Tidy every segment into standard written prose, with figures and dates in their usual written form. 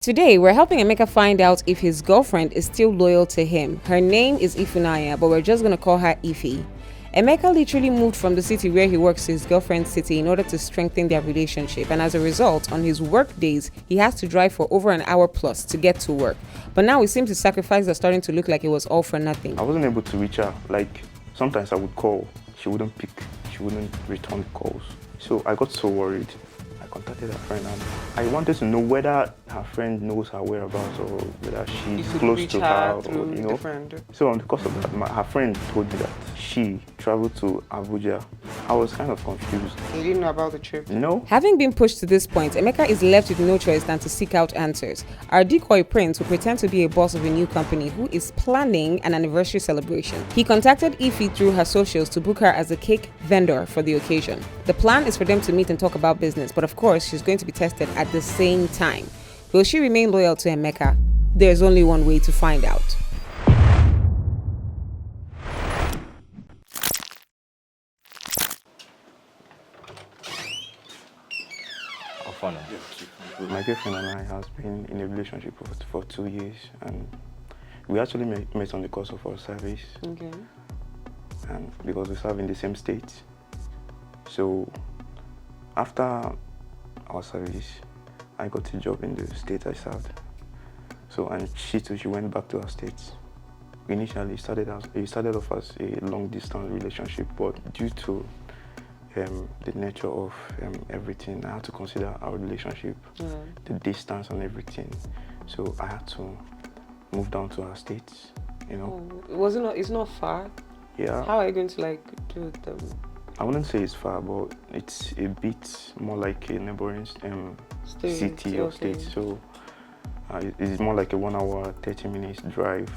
Today, we're helping Emeka find out if his girlfriend is still loyal to him. Her name is Ifunayna, but we're just going to call her Ifi. Emeka literally moved from the city where he works to his girlfriend's city in order to strengthen their relationship, and as a result, on his work days, he has to drive for over an hour plus to get to work. But now it seems his sacrifices are starting to look like it was all for nothing. I wasn't able to reach her. Like, sometimes I would call, she wouldn't pick, she wouldn't return calls. So I got so worried. I contacted her friend and I wanted to know whether her friend knows her whereabouts or whether she's close to her, or, you know. So on the course of that, her friend told me that she traveled to Abuja. I was kind of confused. You didn't know about the trip? No. Having been pushed to this point, Emeka is left with no choice than to seek out answers. Our decoy prince, who pretends to be a boss of a new company who is planning an anniversary celebration. He contacted Ify through her socials to book her as a cake vendor for the occasion. The plan is for them to meet and talk about business, but of course, she's going to be tested at the same time. Will she remain loyal to Emeka? There's only one way to find out. My girlfriend and I has been in a relationship for 2 years, and we actually met on the course of our service. Okay. And because we serve in the same state. So after our service, I got a job in the state I served. So, and she too, she went back to her state. Initially, it started off as a long distance relationship, but due to the nature of everything, I had to consider our relationship, the distance and everything. So I had to move down to our state, you know. It's not far? Yeah. How are you going to do it? I wouldn't say it's far, but it's a bit more like a neighboring city or state. So it's more like a 1 hour, 30 minutes drive.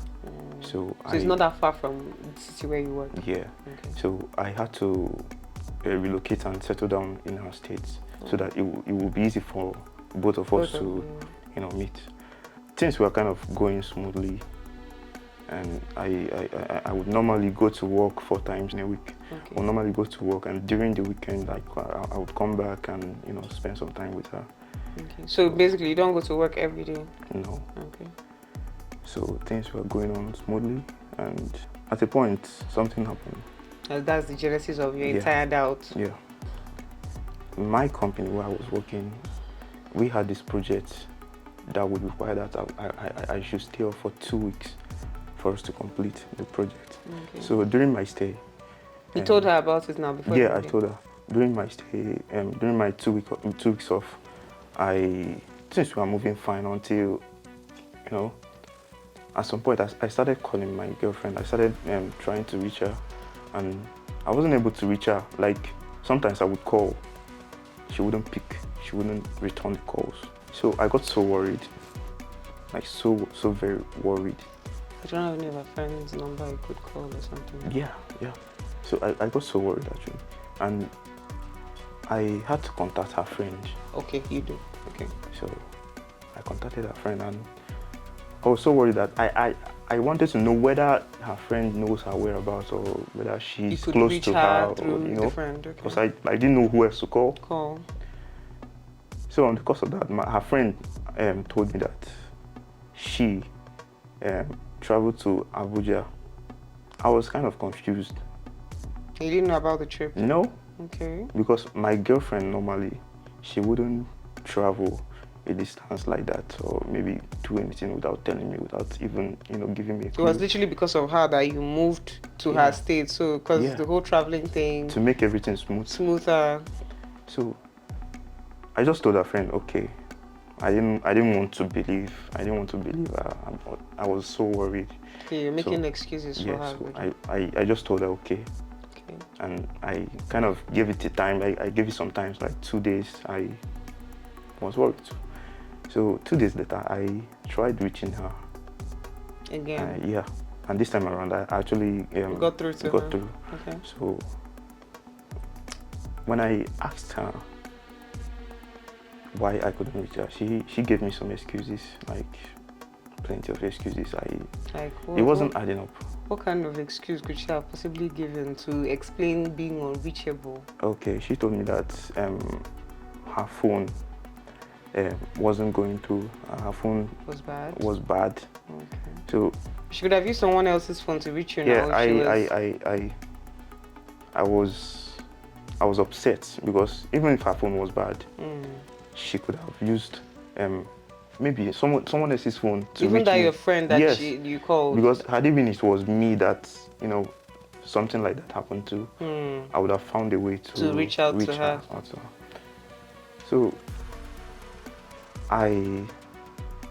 So it's not that far from the city where you work? Yeah. Okay. So I had to relocate and settle down in our states so that it will be easy for both of us to meet. Things were kind of going smoothly, and I would normally go to work 4 times in a week. Okay. I would normally go to work, and during the weekend, like I would come back and spend some time with her. Okay. So basically, you don't go to work every day? No. Okay. So things were going on smoothly, and at a point, something happened. And that's the genesis of your tired out? Yeah. My company where I was working, we had this project that would require that I should stay off for 2 weeks for us to complete the project. Okay. So during my stay, you told her about it now before? Yeah, I told her. During my stay, during my 2 weeks off, since we were moving fine until, at some point I started calling my girlfriend. I started trying to reach her, and I wasn't able to reach her. Like, sometimes I would call, she wouldn't pick, she wouldn't return the calls. So I got so worried, like so very worried. I don't have any of her friend's number you could call or something? Yeah. So I got so worried actually, and I had to contact her friend. Okay, you do. Okay. So I contacted her friend, and I was so worried that I wanted to know whether her friend knows her whereabouts or whether she's close to her, or, because I didn't know who else to call. So on the course of that, her friend told me that she traveled to Abuja. I was kind of confused. You didn't know about the trip? No. Okay. Because my girlfriend normally, she wouldn't travel a distance like that, or maybe do anything without telling me, without even giving me a clue. It was literally because of her that you moved to her state, so because the whole traveling thing, to make everything smoother. So I just told her friend, okay. I didn't want to believe her. I was so worried. Okay, you're making excuses for her. So I just told her okay. And I kind of gave it a time. I gave it some time, like 2 days. I was worried too. So 2 days later, I tried reaching her. Again? Yeah. And this time around, I actually got through to her. Okay. So when I asked her why I couldn't reach her, she gave me some excuses, like plenty of excuses. It wasn't adding up. What kind of excuse could she have possibly given to explain being unreachable? Okay, she told me that her phone wasn't going through. Her phone was bad. Okay. So she could have used someone else's phone to reach you yeah, now. I was upset because even if her phone was bad, she could have used maybe someone else's phone to even reach that me. your friend that yes, you called. Because had even it was me that something like that happened to, I would have found a way to reach out to her. So I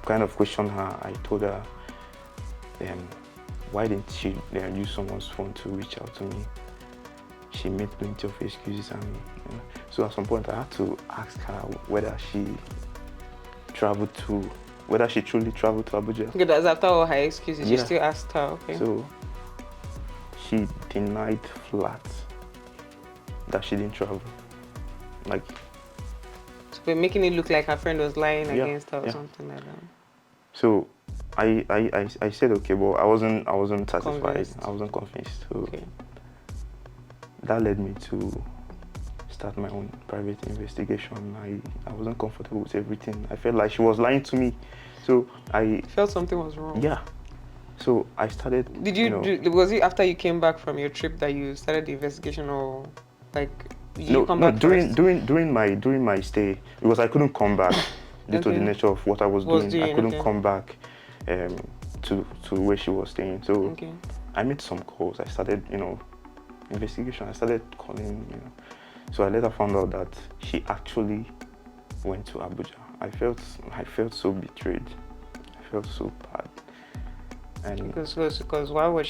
kind of questioned her. I told her, why didn't she use someone's phone to reach out to me? She made plenty of excuses, and so at some point I had to ask her whether she truly traveled to Abuja. Okay, that's after all her excuses. You still asked her, okay? So she denied flat that she didn't travel. Like, so we're making it look like her friend was lying against her or something like that. So I said okay, but I wasn't satisfied. Convinced. I wasn't convinced. So okay. That led me to start my own private investigation. I wasn't comfortable with everything. I felt like she was lying to me. So I felt something was wrong. Yeah. So I started. Did was it after you came back from your trip that you started the investigation, or like during my stay, because I couldn't come back due to the nature of what I was doing. I couldn't come back to where she was staying. So I made some calls. I started investigation. I started calling. So I later found out that she actually went to Abuja. I felt so betrayed. I felt so bad. And because why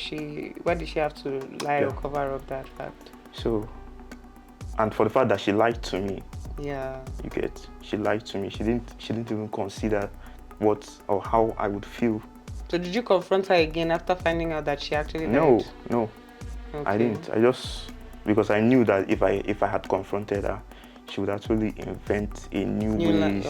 did she have to lie or cover up that fact? So, and for the fact that she lied to me. Yeah. She lied to me. She didn't even consider what or how I would feel. So did you confront her again after finding out that she actually lied? No. Okay. I didn't. I just, because I knew that if I had confronted her, she would actually invent a new ways,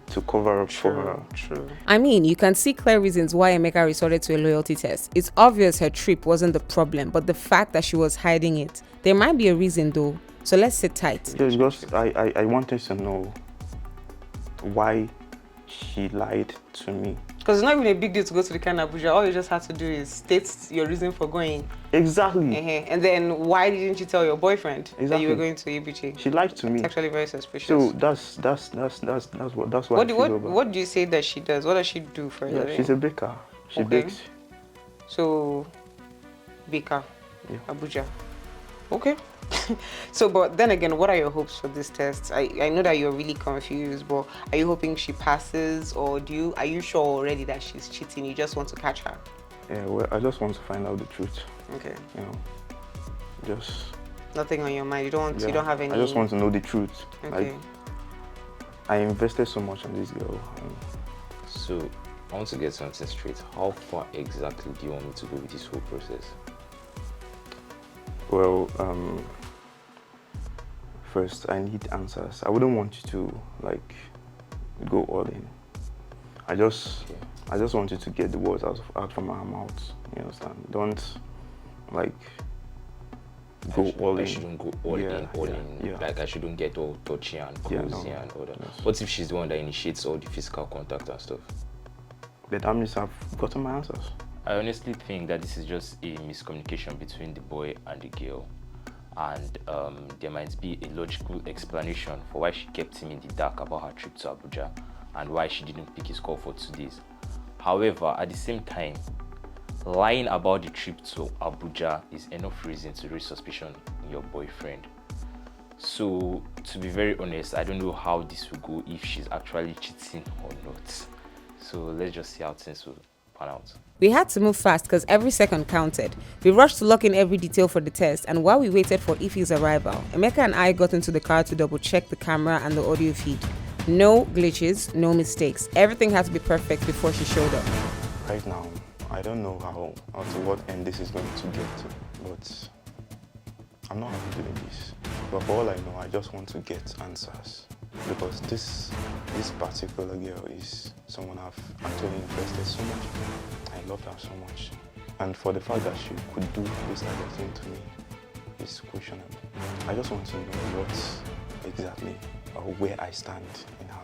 to cover up for her. True. I mean, you can see clear reasons why Emeka resorted to a loyalty test. It's obvious her trip wasn't the problem, but the fact that she was hiding it. There might be a reason though, so let's sit tight. Yes, because I wanted to know why she lied to me. Because it's not even a big deal to go to the kind of Abuja. All you just have to do is state your reason for going. Exactly. And then why didn't you tell your boyfriend that you were going to Ibichi? She lied to me. It's actually very suspicious. So that's what What do you say that she does? What does she do for a living? She's a baker. She bakes. So, baker, Abuja. Okay. So, but then again, what are your hopes for this test? I know that you're really confused, but are you hoping she passes, or are you sure already that she's cheating? You just want to catch her? Yeah, well, I just want to find out the truth. Okay. Just nothing on your mind. You don't have any. I just want to know the truth. Okay. I invested so much on this girl. So, I want to get something straight. How far exactly do you want me to go with this whole process? Well, first I need answers. I wouldn't want you to go all in. I just want you to get the words out from our mouths. You understand? Don't go all in. I shouldn't go all in. Yeah. Like I shouldn't get all touchy and cozy and all that. Yes. What if she's the one that initiates all the physical contact and stuff? But that means I've gotten my answers. I honestly think that this is just a miscommunication between the boy and the girl, and there might be a logical explanation for why she kept him in the dark about her trip to Abuja and why she didn't pick his call for 2 days. However, at the same time, lying about the trip to Abuja is enough reason to raise suspicion in your boyfriend. So, to be very honest, I don't know how this will go, if she's actually cheating or not. So let's just see how things will pan out. We had to move fast because every second counted. We rushed to lock in every detail for the test, and while we waited for Ife's arrival, Emeka and I got into the car to double check the camera and the audio feed. No glitches, no mistakes. Everything had to be perfect before she showed up. Right now, I don't know how to what end this is going to get to, but I'm not happy doing this. But for all I know, I just want to get answers. Because this particular girl is someone I've actually invested so much in. I love her so much. And for the fact that she could do this type of thing to me is questionable. I just want to know what exactly or where I stand in her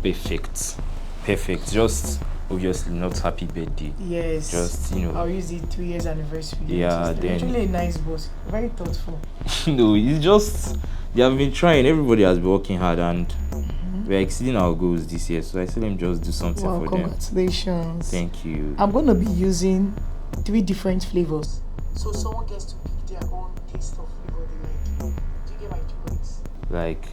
Perfect. Perfect. Just obviously not happy birthday. Yes. Just, I'll use the 2 years anniversary. Yeah, It's then really a nice boss. Very thoughtful. no, it's just they have been trying. Everybody has been working hard, and we're exceeding our goals this year. So I said them just do something Wow, for congratulations. them. Thank you. I'm going to be using 3 different flavors. So someone gets to pick their own taste of flavor they like. Do you get my chocolates? Like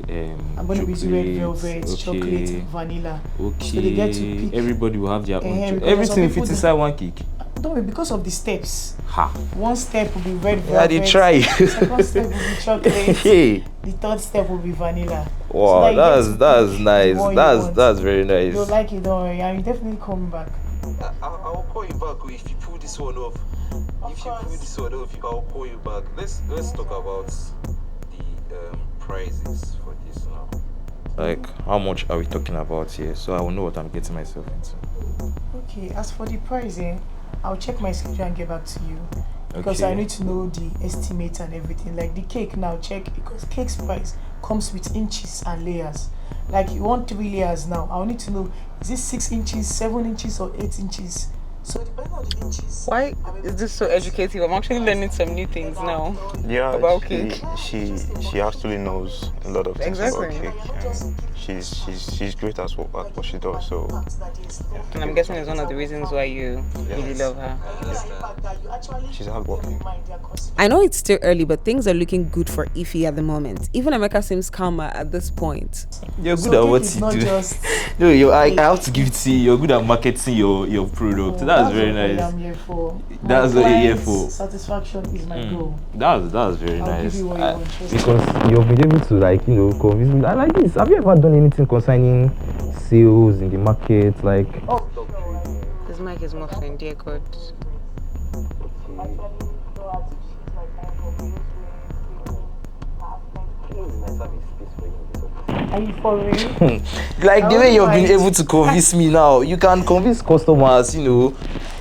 I'm going to be using red velvet, chocolate, vanilla. Okay. So they get to pick. Everybody will have their own. Because Everything some fits people inside one cake. Don't worry, because of the steps. Ha. One step will be red velvet. Yeah, they try. Second step will be chocolate. Hey. The third step will be vanilla. Wow, So that that's you get to pick nice. the one you want. That's very nice. You'll like it, don't worry. I'm definitely coming back. I'll call you back if you pull this one off. If you pull this one off, I'll call you back. Let's talk about the prices for this now. Like, how much are we talking about here? So I will know what I'm getting myself into. Okay, as for the pricing, I'll check my schedule and get back to you. Because Okay. I need to know the estimate and everything. Like the cake now, check, because cake's price comes with inches and layers. Like you want 3 layers now, I'll need to know, is it 6 inches, 7 inches or 8 inches? So depending on the inches. Why is this so educative? I'm actually learning some new things now. Yeah, About she, cake. she actually knows a lot of things Exactly. about cake. And she's great at what she does. So And I'm guessing it's one of the reasons why you really love her. she's hardworking. I know it's still early, but things are looking good for Ify at the moment. Even Emeka seems calmer at this point. You're good So at what cake is you not do. just No, I have to give it to you. You're good at marketing your product. That's very what nice. I'm here for. That's My what you're here client's for. Satisfaction is my goal. That's very I'll nice. give you what you want. Trust me. Because you've been able to, like, convince me. I like this. Have you ever done anything concerning sales in the market? Like, This mic is muffling, dear God. Are you for real? Like the I way you've won't been mind. able to convince me now, you can convince customers.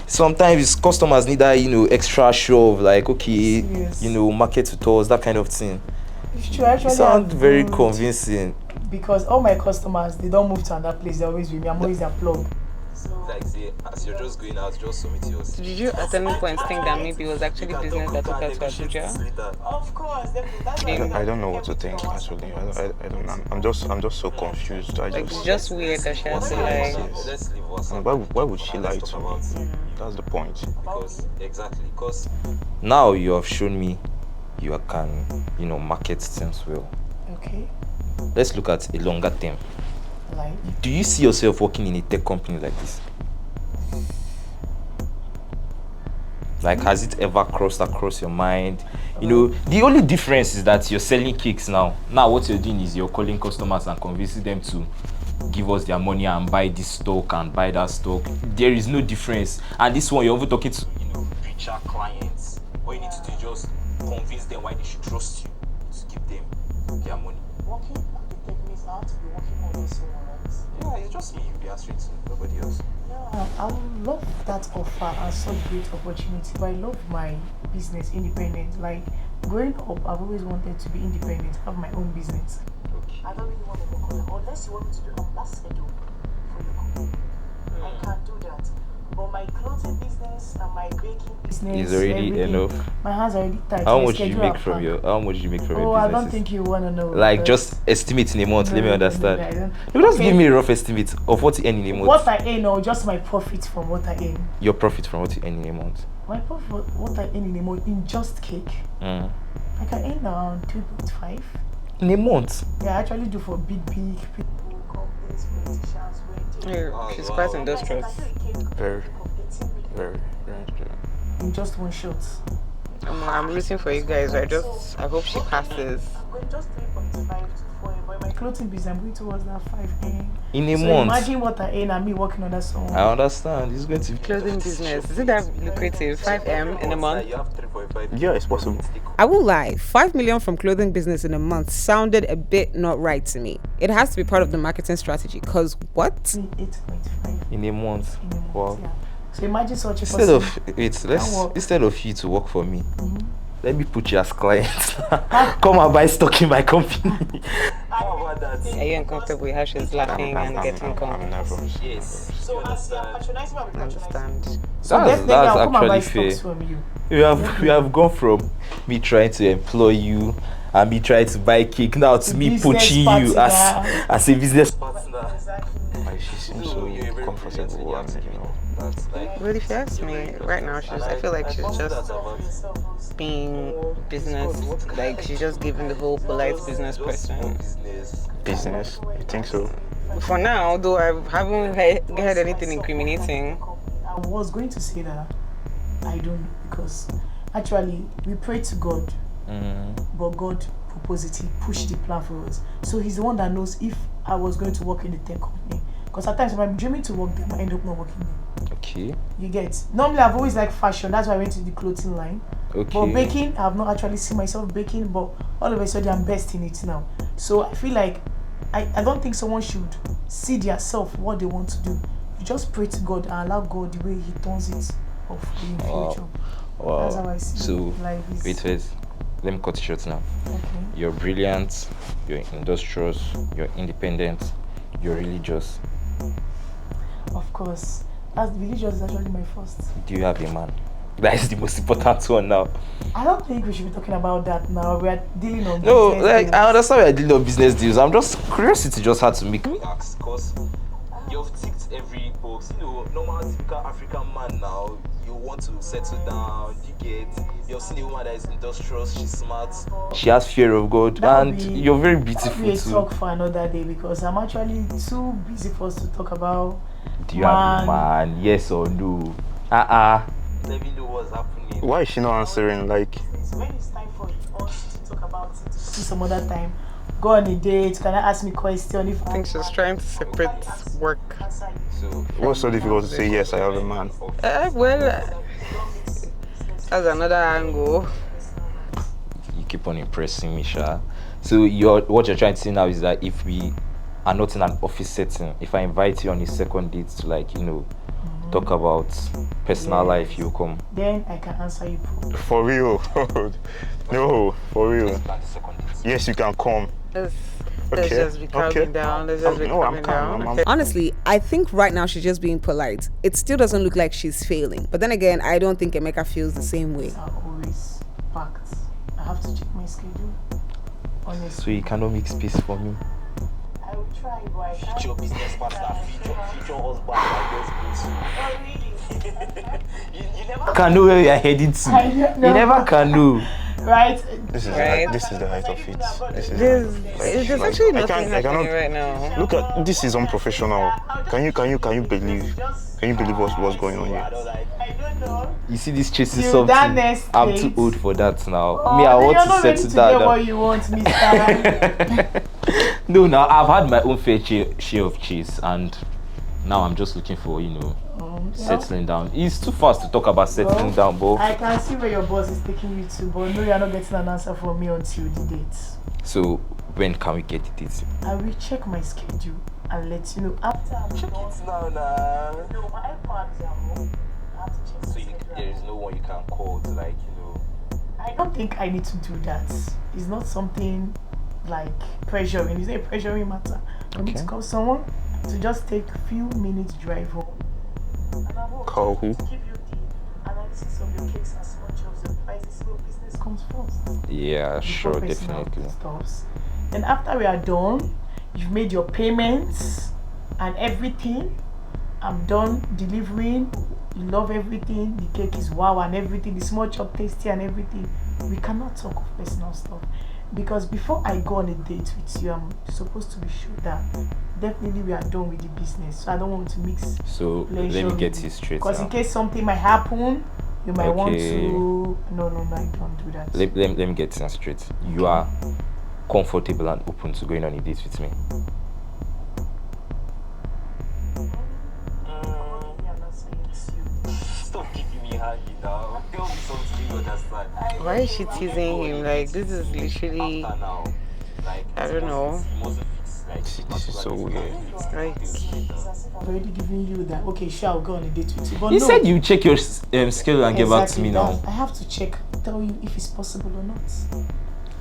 Sometimes customers need that extra show of like, okay, Serious. market to us, that kind of thing. It's true. Actually, You sound I'm very good convincing. because all my customers, they don't move to another place. They're always with me. I'm always their plug. Like say, as you're just going out, just submit yours. Did you at any point think that maybe it was actually business that took her to Abuja? Of course, that's I don't know what to think actually. I don't know. I'm just so confused. Like, it's just weird that she has to Yes, lie. yes. Let's leave us. And why would she lie to me? That's the point. Because Now you have shown me you can, market things well. Okay, Let's look at a longer term. like Do you see yourself working in a tech company like this? Like, has it ever crossed across your mind? The only difference is that you're selling cakes now. Now what you're doing is you're calling customers and convincing them to give us their money and buy this stock and buy that stock. There is no difference. And this one, you're over talking to richer clients. All you need to do is just convince them why they should trust you to give them their money. working at the techniques, I have to be working on someone else. Yeah, it's just me you'll be answering to, nobody else. I would love that offer and such great opportunity, but I love my business independent. Like growing up, I've always wanted to be independent, have my own business. I don't really want to work on it unless you want me to do an ambassador for your company. I can't do that. But my clothing business and my baking business is already everything, enough. My hands are already tight. How My much did you schedule make are from packed. your Oh, I don't think you want to know. like because- just estimate in a month? Let me No, understand. I don't. You just Okay. give me a rough estimate of what you earn in a month. What I earn or just my profit from what I earn. Your profit from what you earn in a month. My profit, what I earn in a month in just cake, I can earn around 2.5. In a month. Yeah, I actually do for big people, companies, politicians, Yeah, she's quite industrious. Very, very. in just one shot. I'm rooting for you guys. I hope she passes. I'm going just 3.5 to 4. But my clothing business, I'm going towards that 5M. In a So month. imagine what I earn and me working on that song. I understand. It's going to be Clothing business. Isn't that lucrative? 5M in a month? You have 3.5. Yeah, it's possible. I won't lie, 5 million from clothing business in a month sounded a bit not right to me. It has to be part of the marketing strategy, cause what? 8.5 in a month. in a month. Wow. Yeah. So imagine such a Instead person. of work. instead of you to work for me, let me put you as client. Come and buy stock in my company. How about Are you uncomfortable with how she's laughing and getting I'm calm? nervous. Yes. So as you are patronizing me, I understand. so That's definitely I'll come and buy actually stocks fair. from you. We have gone from me trying to employ you and me trying to buy cake now to me Business poaching you partner. as a business. Partner. Like, she seems No, so you're very brilliant comfortable and and, you you know. That's like. Well, if you ask me, right now I feel like she's just being business, like she's just giving the whole polite business person. Business? You think so? For now, though, I haven't heard anything incriminating. I was going to say that I don't know because actually we pray to God, but God proposed it. He pushed the plan for us. So He's the one that knows if I was going to work in the tech company. Because at times when I'm dreaming to work there, I end up not working there. Okay. You get. Normally I've always liked fashion. That's why I went to the clothing line. Okay. But baking, I've not actually seen myself baking. But all of a sudden I'm best in it now. So I feel like I don't think someone should see their self what they want to do. You just pray to God and allow God the way He turns it off in future. Wow. That's how I see So life is. wait, let me cut it short now. Okay. You're brilliant, you're industrious, you're independent, you're religious. Of course. That's religious is actually my first. Do you have a man? That is the most important one now. I don't think we should be talking about that now. We are dealing on No, business like deals. I understand we're dealing on business deals. I'm just curiosity just had to make. Ask, cause you've ticked every box. You know, normal typical African man now. You want to settle down. You've seen a woman that is industrious. She's smart. She has fear of God, That would and be- you're very That would beautiful be a too. talk for another day because I'm actually too busy for us to talk about. Do you have a man? Yes or no? Let me know what's happening. Why is she not answering? Like, When it's time for us to talk about it, see some other time. Go on a date. Can I ask me question? If I think she's trying to separate work. So, what's so difficult to say yes, I have a man? That's another angle. You keep on impressing me, Sha. So what you're trying to say now is that if we are not in an office setting, if I invite you on a second date to talk about personal life, you come. then I can answer you. For real? No, for real. Yes, you can come. Let's Okay, just be calming okay. down. Let's just be No, I'm calming calm. down. I'm- Honestly, I think right now she's just being polite. It still doesn't look like she's failing. But then again, I don't think Emeka feels the same way. Are always packed. I have to check my schedule. Honestly. So you cannot make space for me. I will try, but I can't. future business partner, future husband, I guess. You never Can know where we are heading to. I don't know. You never can know. Right? This is Right. this is the height of it. This is There's actually nothing I cannot happening right now. look at this is unprofessional. Can you believe what's going on here? I don't know. You see this chasing Till that something. next I'm date. too old for that now. Oh, Me, I then want you're to not ready settle to down get now. what you want, mister. No, now I've had my own fair share of chase, and now I'm just looking for settling down. It's too fast to talk about settling down, but I can see where your boss is taking you to, but no, you're not getting an answer from me until the date. so when can we get the date? I will check my schedule and let you know after I'm check done. it now, nah. No, my iPad is at home. I have to check my So schedule. there is no one you can call to I don't think I need to do that. It's not something like pressuring. It's not a pressuring matter. For me to call someone to just take a few minutes drive home. And I will Call who? give you the analysis of your case as much as the prices of business comes first. Yeah, sure, Before personal definitely. stuffs. Then after we are done, you've made your payments and everything. I'm done delivering. You love everything. The cake is wow and everything. The small chop tasty and everything. We cannot talk of personal stuff because before I go on a date with you, I'm supposed to be sure that definitely we are done with the business. So I don't want to mix. So let me get this straight Because in now. case something might happen, you might want Okay. to. No, I don't do that. Let me get this straight. You are comfortable and open to going on a date with me. stop keeping me handy now. Tell me something you understand. Why is she teasing him? Like, this is literally, After now, like, I don't know. you must fix, like, This is so weird. Like, I've already given you that. Okay, sure, I'll go on a date with you. But You no. said you check your schedule and get back to me Exactly, now. I have to check, tell you if it's possible or not.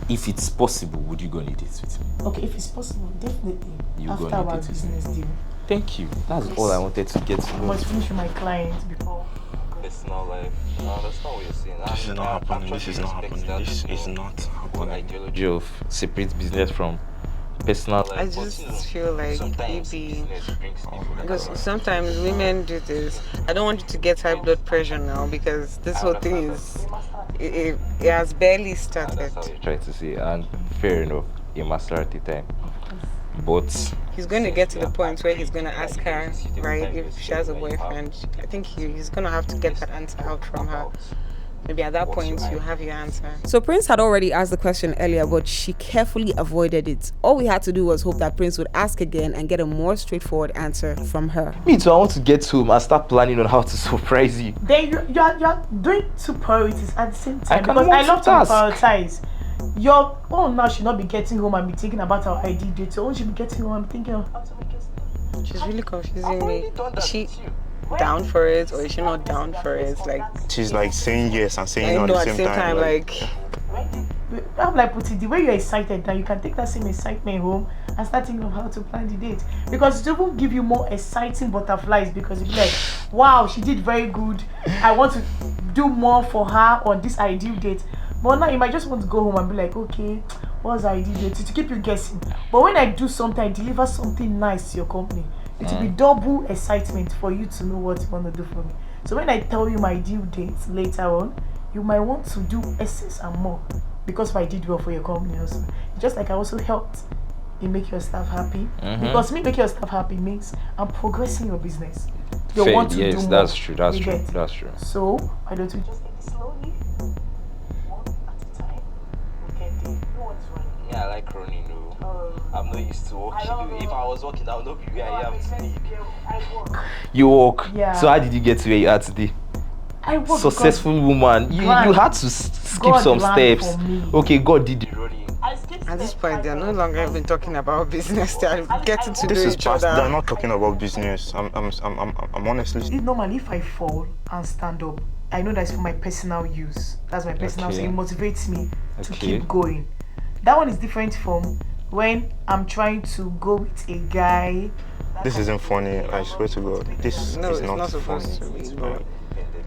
If it's possible, would you go on a date with me? Okay, if it's possible, definitely. You go After on a our date with me. business deal. Thank you. That's all I wanted to get to I know. must finish with my client before. Personal life. I understand what you're saying. This is not happening. This is not happening. This is not happening. Ideology of separate business from personal life. I just feel like sometimes maybe business brings people because sometimes women do this. I don't want you to get high blood pressure now because this whole thing is it has barely started. That's how you Try to say, and fair enough, a maturity time. But He's going to get to the point where he's going to ask her, right, if she has a boyfriend. I think he's going to have to get that answer out from her. Maybe at that point you have your answer. So Prince had already asked the question earlier, but she carefully avoided it. All we had to do was hope that Prince would ask again and get a more straightforward answer from her. me too, I want to get home and start planning on how to surprise you. Then you're doing two priorities at the same time. can Because I love to multitask. prioritize. Your own now should not be getting home and be thinking about our ID date. Your own should be getting home and be thinking of how to make it. She's really confusing me. Is she down for it or is she not down for it? Like, She's like saying yes and saying I no at know the same time. like I'm like, put it the way you're excited now, you can take that same excitement home and start thinking of how to plan the date. Because it will give you more exciting butterflies because you'll be like, wow, she did very good. I want to do more for her on this ideal date. But now you might just want to go home and be like, okay, what's the ideal date? To keep you guessing. But when I do something, I deliver something nice to your company, it will be double excitement for you to know what you want to do for me. So when I tell you my due date later on, you might want to do excess and more because I did well for your company also. Just like I also helped in make your staff happy. Because me making your staff happy means I'm progressing your business. You Fair, want to yes, do more. that's true, that's You true, get? that's true. So why don't we just take it slowly? One at a time. We'll get there. No one's running. Yeah, I like running. No. I'm not used to walking. If I was walking, I would not be where I am today. I work. You walk. Yeah. So how did you get to where you are today? I work Successful woman. You had to skip God some planned steps. for me. Okay, God did the running. at this point they're no longer even talking about business. They're getting to This know is each past. They're other. not talking about business. I'm honestly. Normally, if I fall and stand up, I know that's for my personal use. That's my personal. So Okay. it motivates me to Okay. keep going. That one is different from when I'm trying to go with a guy. This isn't funny. I swear to God. This No, is it's not supposed funny. to be. But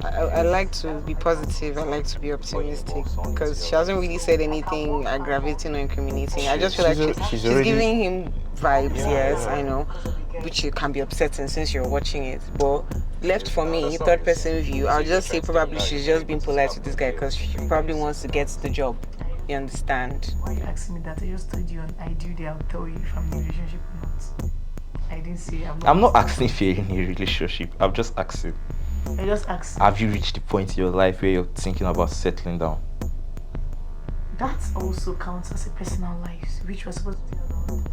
I like to be positive. I like to be optimistic because she hasn't really said anything aggravating or incriminating. I just feel like she's already- giving him vibes. Yes, I know, which can be upsetting since you're watching it. But left for me, third person view, I'll just say probably she's just being polite to this guy because she probably wants to get the job. You understand? Why you asking me that? I just told you on I do that. I'll tell you if I'm in a relationship or not. I didn't say I'm not asking if you're in a relationship. I'm just asking. I just asked. Have you reached the point in your life where you're thinking about settling down? That also counts as a personal life, which was supposed to be about it.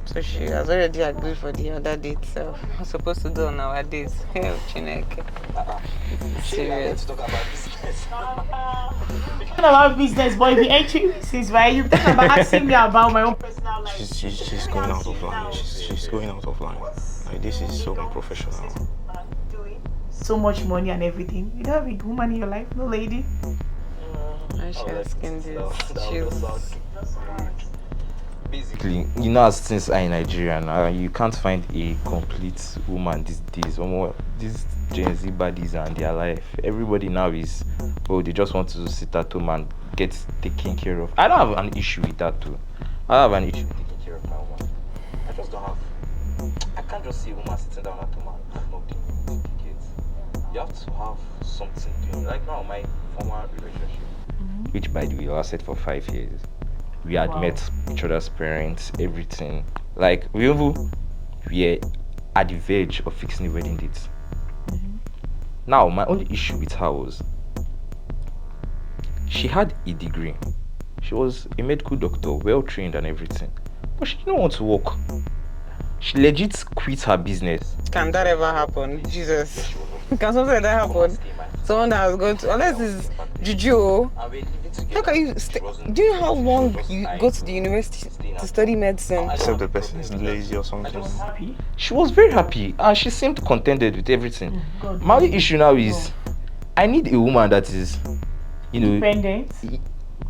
So she has already agreed for the other date. So I'm supposed to do on our date. Hell, Chineke. Serious. Talk about business. Talking about business, boy, if you entry business, right? You're talking about asking me about my own personal life. She's going out of line. She's going out of line. Like, this is so unprofessional. So much money and everything. You don't have a woman in your life, no lady. And she's asking this. She's Basically, you know, as things are in Nigeria now, you can't find a complete woman these days. These Gen Z bodies and their life. Everybody now is, they just want to sit at home and get taken care of. I don't have an issue with that too. I don't have an issue with Taking care of my woman. I just don't have. I can't just see a woman sitting down at home and not doing kids. You have to have something doing. Like now, my former relationship. which by the way lasted for 5 years. We had met each other's parents, everything. Like we were at the verge of fixing the wedding date. Now my only issue with her was she had a degree. She was a medical doctor, well trained and everything. But she didn't want to work. She legit quit her business. Can that ever happen? Jesus. Can something like that happen? Someone that has gone to, unless it's juju. How can you do you know how long you go to the university to study medicine? Except the person is lazy or something. She was very happy and she seemed contented with everything. My only issue now is I need a woman that is, Independent.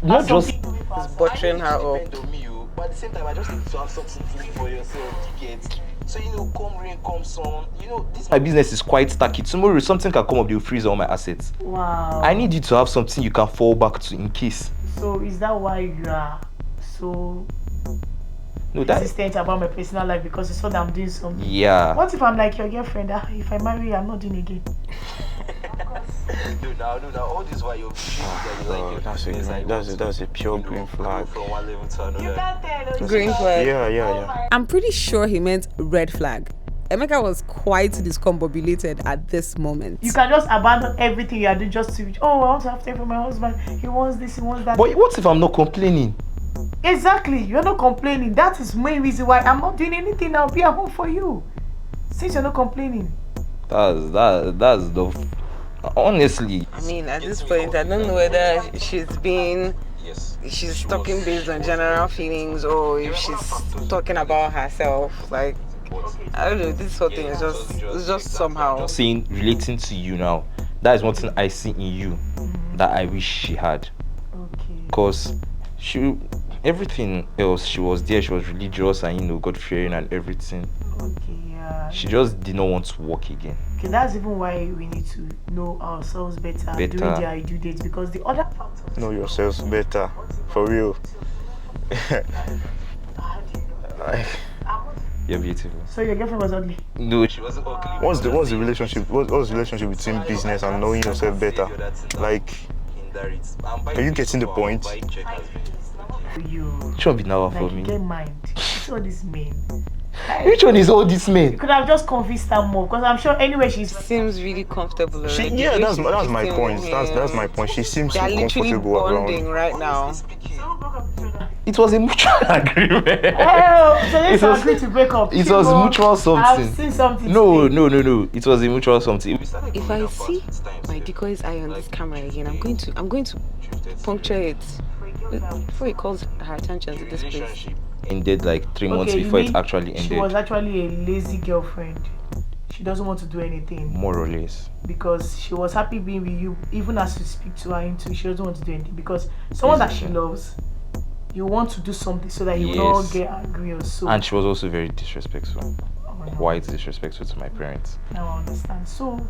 not just He's butchering her up. Depend on me, but at the same time, I just need to have something to do for yourself. You get? So come rain, come sun. This my business is quite stacky. Tomorrow something can come up, they'll freeze all my assets. Wow. I need you to have something you can fall back to in case. So is that why you are so No, that insistent about my personal life because you saw that I'm doing something? yeah. What if I'm like your girlfriend? If I marry you, I'm not doing again. No, all this while you're That's a pure green flag. from one level to another. Green flag. Yeah. I'm pretty sure he meant red flag. Emeka was quite discombobulated at this moment. You can just abandon everything you are doing just to, I want to have time for my husband. He wants this, he wants that. But what if I'm not complaining? Exactly. You're not complaining. That is main reason why I'm not doing anything. I'll be at home for you. Since you're not complaining. That's the honestly. I mean, at this point, I don't know whether she's talking based on general feelings or if she's talking about herself. Like, I don't know. This whole thing is just somehow. Saying relating to you now, that is one thing I see in you that I wish she had. Okay. Because everything else, she was there, she was religious and God fearing and everything. Okay, yeah. She just did not want to walk again. Okay, that's even why we need to know ourselves better. During the due dates, because the other factors. Know yourselves better, for real. You're beautiful. So your girlfriend was ugly? No, She wasn't ugly. What's the relationship? What's the relationship between business and knowing yourself better? Like, are you getting the point? You. which one be now for Like, me? get mind. It's all this men. Which one is all this You men? could have just convinced her more, because I'm sure anyway she's. Seems really comfortable. Already. That's She's my kissing point. with That's him. my point. She seems They so are literally comfortable bonding around. right now. It was a mutual agreement. Oh, so let's It was- agree to break up. It was mutual something. I've seen something. No. today. It was a mutual something. If I see my decoy's eye on this camera again, I'm going to puncture it before it calls her attention to this place. Ended like 3 months Okay, you before it mean actually She was ended. actually a lazy girlfriend. She doesn't want to do anything More or less. because she was happy being with you, even as you speak to her into. She doesn't want to do anything because someone that she loves, you want to do something so that he will not Yes. get angry or so. And she was also very disrespectful. Oh, no. Quite disrespectful to my parents. Now I understand. So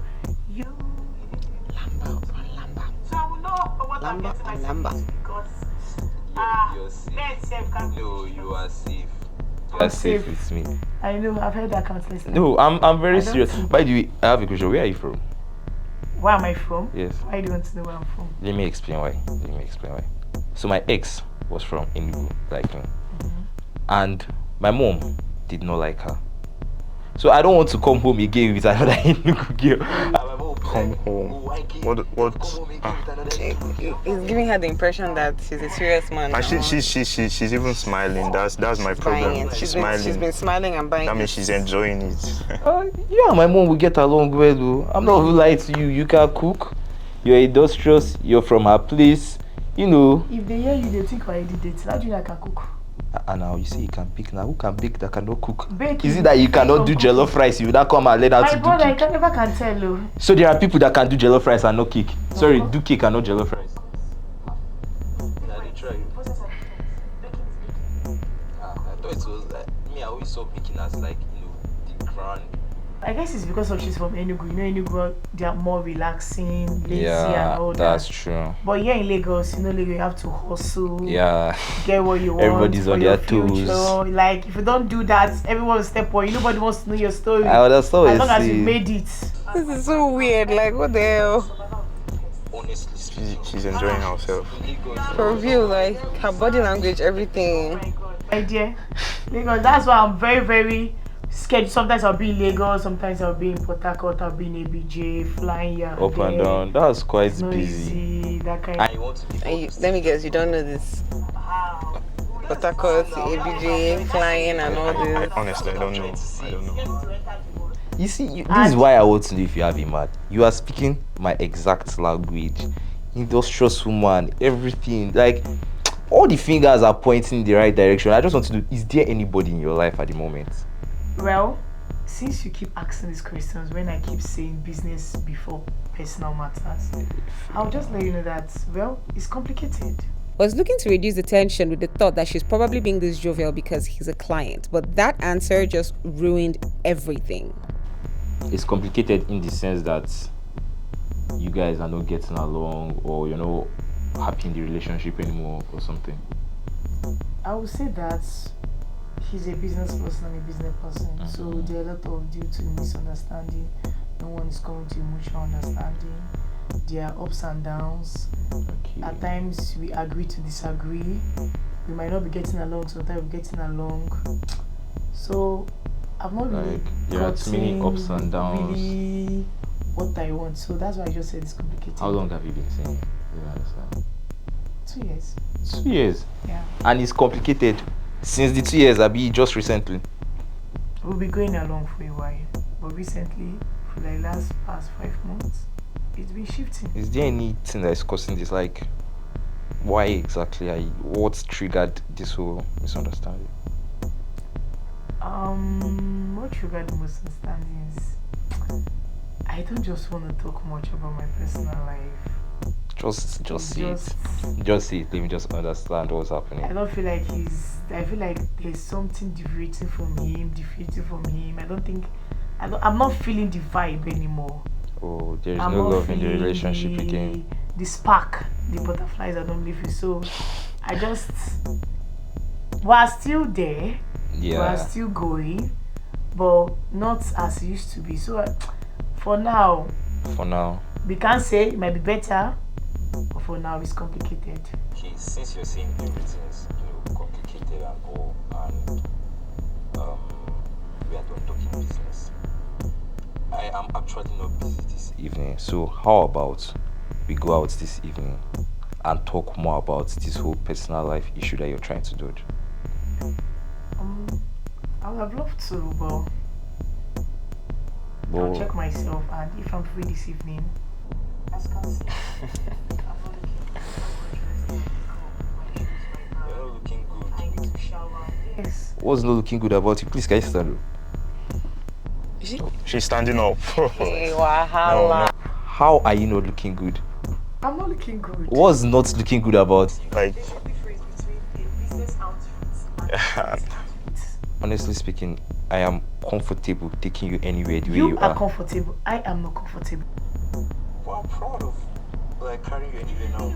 you. Lamba. You're safe. No, you are safe. That's safe with me. I know. I've heard that countless times. No, I'm I very don't serious. think- By the way, I have a question. Where are you from? Where am I from? Yes. Why do you want to know where I'm from? Let me explain why. So my ex was from Enugu, like me. And my mom did not like her. So I don't want to come home again with another Enugu girl. Come home. What? He's giving her the impression that he's a serious man. And now. she's even smiling. That's my Buying problem. it. She's She's been smiling and buying That it. means she's enjoying it. You and my mom will get along well, though. I'm not gonna lie to you. You can cook. You're industrious. You're from her place. If they hear you, they think I did it. How do you know I can cook? And now you say you can bake. Now who can bake that cannot cook? Bake Is is it that you cannot do different from jollof rice? You would not come and learn how My to do brother, I cake. never can tell you. So there are people that can do jollof rice and no cake. Sorry, do cake and not jollof rice. I thought it was me. I always saw baking as like the grand. I guess it's because she's from Enugu. Enugu, they are more relaxing, lazy and all that's that. true. But here in Lagos, Lagos, you have to hustle. Yeah. Get what you want. Everybody's for on your their toes. future. Like, if you don't do that, everyone will step on you. Nobody wants to know your story. I would have thought as long as you see. made it. This is so weird. Like, what the hell? Honestly speaking, She's enjoying herself. For real, like her body language, everything. Idea. Lagos, that's why I'm very, very scared. Sometimes I'll be in Lagos, sometimes I'll be in Port Harcourt, I'll be in ABJ, flying here. Up and down. That's quite It's busy. noisy, that kind I want to be. And let me guess, you don't know this. Port Harcourt, ABJ, flying and all this. Honestly, I don't know. You see, this is why I want to know if you have a man. You are speaking my exact language. Industrious woman, everything. Like, all the fingers are pointing in the right direction. I just want to know, is there anybody in your life at the moment? Well, since you keep asking these questions when I keep saying business before personal matters, I'll just let you know that, well, it's complicated. Was looking to reduce the tension with the thought that she's probably being this jovial because he's a client, but that answer just ruined everything. It's complicated in the sense that you guys are not getting along, or you're not happy in the relationship anymore or something. I would say that he's a business person, I'm a business person. So there are a lot of due to misunderstanding. No one is coming to mutual understanding. There are ups and downs. Okay. At times we agree to disagree. We might not be getting along, sometimes we're getting along. So I've not really there are too many ups and downs. really what I want. So that's why I just said it's complicated. How long have you been saying? You understand? 2 years. 2 years. Yeah. And it's complicated since the 2 years. Abi just recently. We'll be going along for a while, but recently, for the past 5 months, it's been shifting. Is there anything that is causing this? Like, why exactly? What triggered this whole misunderstanding? What triggered the misunderstandings? I don't just want to talk much about my personal life. Just see it. Just see it. Let me just understand what's happening. I don't feel like I feel like there's something defeating from him. I'm not feeling the vibe anymore. Oh, there's I'm no not love in the feeling relationship again. The spark, the butterflies I don't live with. So we're still there. Yeah. We're still going, but not as it used to be. So for now, we can't say it might be better, but for now it's complicated. Okay, since you're saying everything is complicated and all, and we are done talking business, I am actually not busy this evening. So how about we go out this evening and talk more about this whole personal life issue that you're trying to dodge? I would have loved to, but I'll check myself, and if I'm free this evening, as can see. You're not looking good. I need to shower. Yes. What's not looking good about you? Please, can you stand up? She's standing up. Hey, wahala. No. How are you not looking good? I'm not looking good. What's not looking good about? Like, There's a difference between a business outfit and Honestly speaking, I am comfortable taking you anywhere the way you you are are. comfortable. I am not comfortable. Well, I'm proud of carrying you anywhere now. You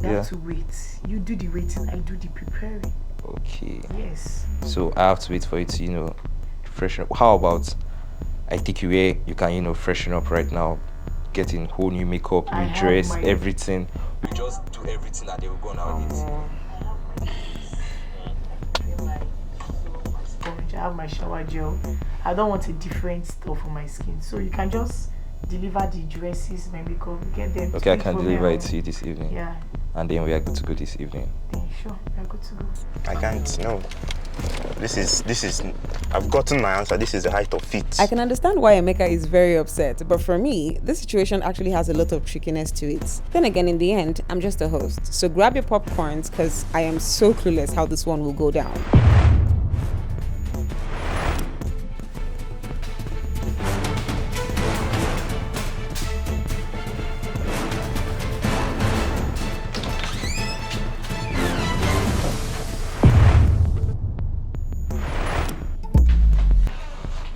Yeah. have to wait. You do the waiting, I do the preparing. Okay. Yes. So I have to wait for you to, freshen up. How about I take you where you can, freshen up right now, get in whole new makeup, I new have dress, my- everything. We just do everything that they will go nowadays. Sponge. I have my shower gel. I don't want a different stuff on my skin. So you can just deliver the dresses, my makeup, get them. Okay, I straight can from deliver your- it to you this evening. Yeah. And then we are good to go this evening. Then sure, we are good to go. I can't, no. This is, I've gotten my answer. This is the height of feet. I can understand why Emeka is very upset, but for me, this situation actually has a lot of trickiness to it. Then again, in the end, I'm just a host. So grab your popcorns, because I am so clueless how this one will go down.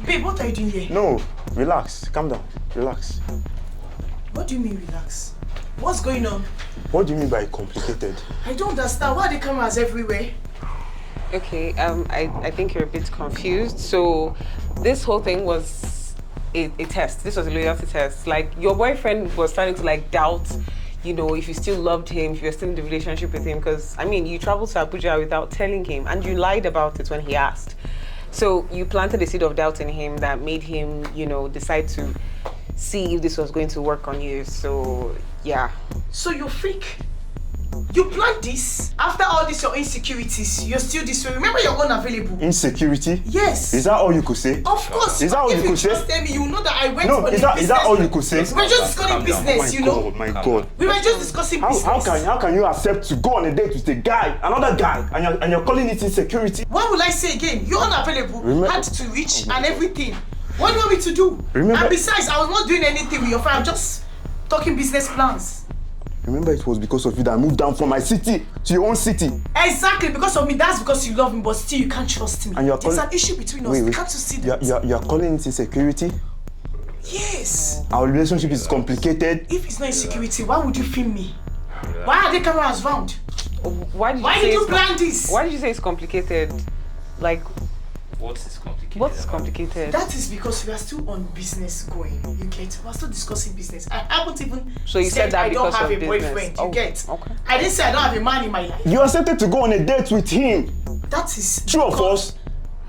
Babe, what are you doing here? No, relax. Calm down. Relax. What do you mean relax? What's going on? What do you mean by complicated? I don't understand. Why are the cameras everywhere? Okay, I think you're a bit confused. So this whole thing was a test. This was a loyalty test. Like, your boyfriend was starting to doubt, if you still loved him, if you're still in the relationship with him. Because, you traveled to Abuja without telling him, and you lied about it when he asked. So you planted a seed of doubt in him that made him, decide to see if this was going to work on you. So, yeah. So you're fake. You planned this. After all this, your insecurities, you're still this way. Remember, you're unavailable. Insecurity? Yes. Is that all you could say? Of course. Is that all you could say? If you trust me, you know that I went No, for is the that business. all you could say? We were just discussing business, My God. We were just discussing business. How can you accept to go on a date with a guy, another guy, and you're calling it insecurity? What will I say again? You're unavailable, hard to reach, and everything. What do you want me to do? Remember- And besides, I was not doing anything with your friend. I'm just talking business plans. Remember, it was because of you that I moved down from my city to your own city. Exactly, because of me. That's because you love me, but still you can't trust me. And you're There's an issue between us. Wait. Can't you see that? You're calling it insecurity? Yes. Our relationship is complicated. If it's not insecurity, why would you film me? Why are there cameras around? Why did you plan this? Why did you say it's complicated? Like, What is complicated? what's complicated? That is because we are still on business going. You get? We're still discussing business. I haven't even So you said that I don't because have of a business. boyfriend. Oh, You get? okay. I didn't say I don't have a man in my life. You accepted to go on a date with him. That is True or false?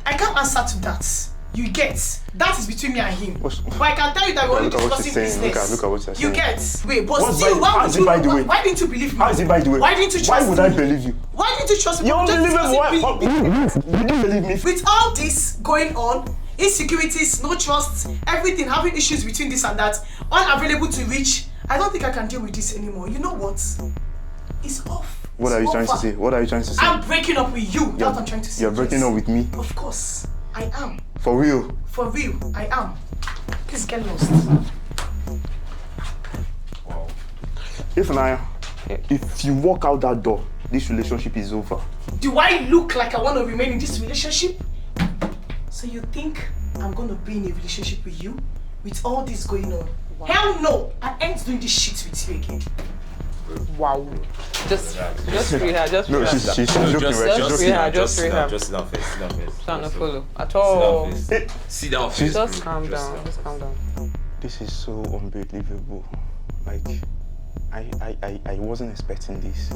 I can't answer to that. You get? That is between me and him. What's- But I can tell you that we're only Look at what discussing she's saying. business. Look at what she's You saying. get? Wait, but What's still, by- why how would is you? it by the way? Why didn't you believe me? How is it by the way? Why didn't you Why trust would me? I believe you? Why didn't you trust me? You Just don't believe discussing me. You didn't believe me. With all this going on, insecurities, no trust, everything, having issues between this and that, unavailable to reach, I don't think I can deal with this anymore. You know what? It's off. What are you trying to say? What are you trying to say? I'm breaking up with you. That's what I'm trying to say. You're breaking up with me? Of course, I am. For real? For real, I am. Please get lost. Ifunayna, if you walk out that door, this relationship is over. Do I look like I want to remain in this relationship? So you think I'm going to be in a relationship with you? With all this going on? Wow. Hell no! I ain't doing this shit with you again. Wow. Just free her. Just free No, her. she's joking, right? She's free her. joking. Just free her. Just sit down first. Sit down first. Trying to follow at Sit all. down first. Sit down first. Just calm down. Just calm down. This is so unbelievable. Like, I wasn't expecting this.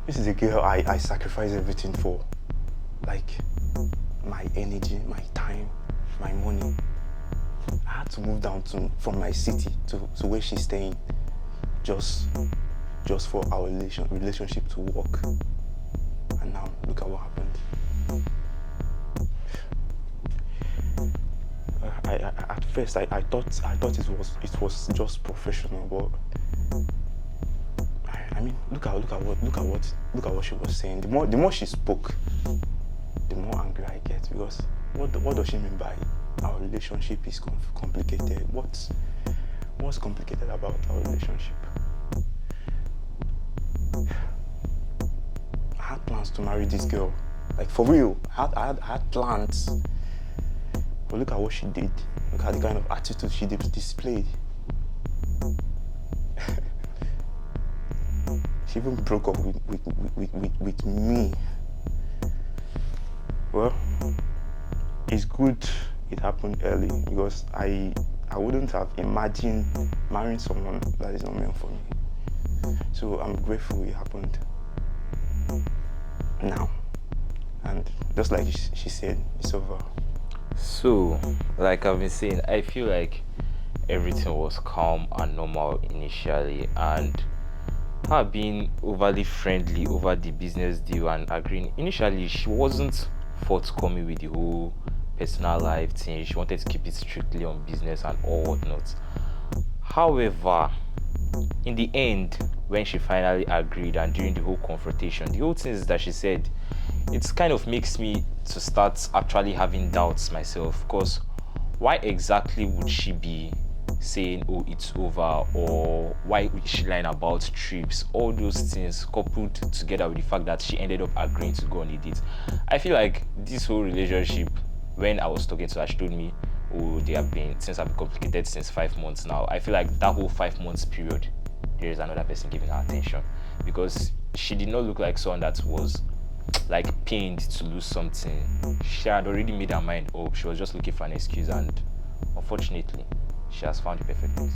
This is a girl I sacrifice everything for. Like, my energy, my time, my money. I had to move down from my city to where she's staying. Just for our relationship to work. And now, look at what happened. At first I thought it was just professional, but I mean, look at what she was saying. The more she spoke, the more angry I get, because what does she mean by our relationship is complicated? What's complicated about our relationship? I had plans to marry this girl, like for real. I had plans. But look at what she did. Look at the kind of attitude she displayed. She even broke up with me. Well, it's good it happened early, because I wouldn't have imagined marrying someone that is not meant for me. So I'm grateful it happened now. And just like she said, it's over. So, like I've been saying, I feel like everything was calm and normal initially, and her being overly friendly over the business deal and agreeing. Initially, she wasn't forthcoming with the whole personal life thing. She wanted to keep it strictly on business and all whatnot. However, in the end, when she finally agreed and during the whole confrontation, the whole thing is that she said, it kind of makes me to start actually having doubts myself, because why exactly would she be saying, oh, it's over, or why would she lying about trips? All those things coupled together with the fact that she ended up agreeing to go on a date. I feel like this whole relationship, when I was talking to her, she told me, oh, things have been complicated since 5 months now. I feel like that whole 5 months period, there is another person giving her attention, because she did not look like someone that was like pained to lose something. She had already made her mind up. She was just looking for an excuse, and unfortunately she has found the perfect excuse.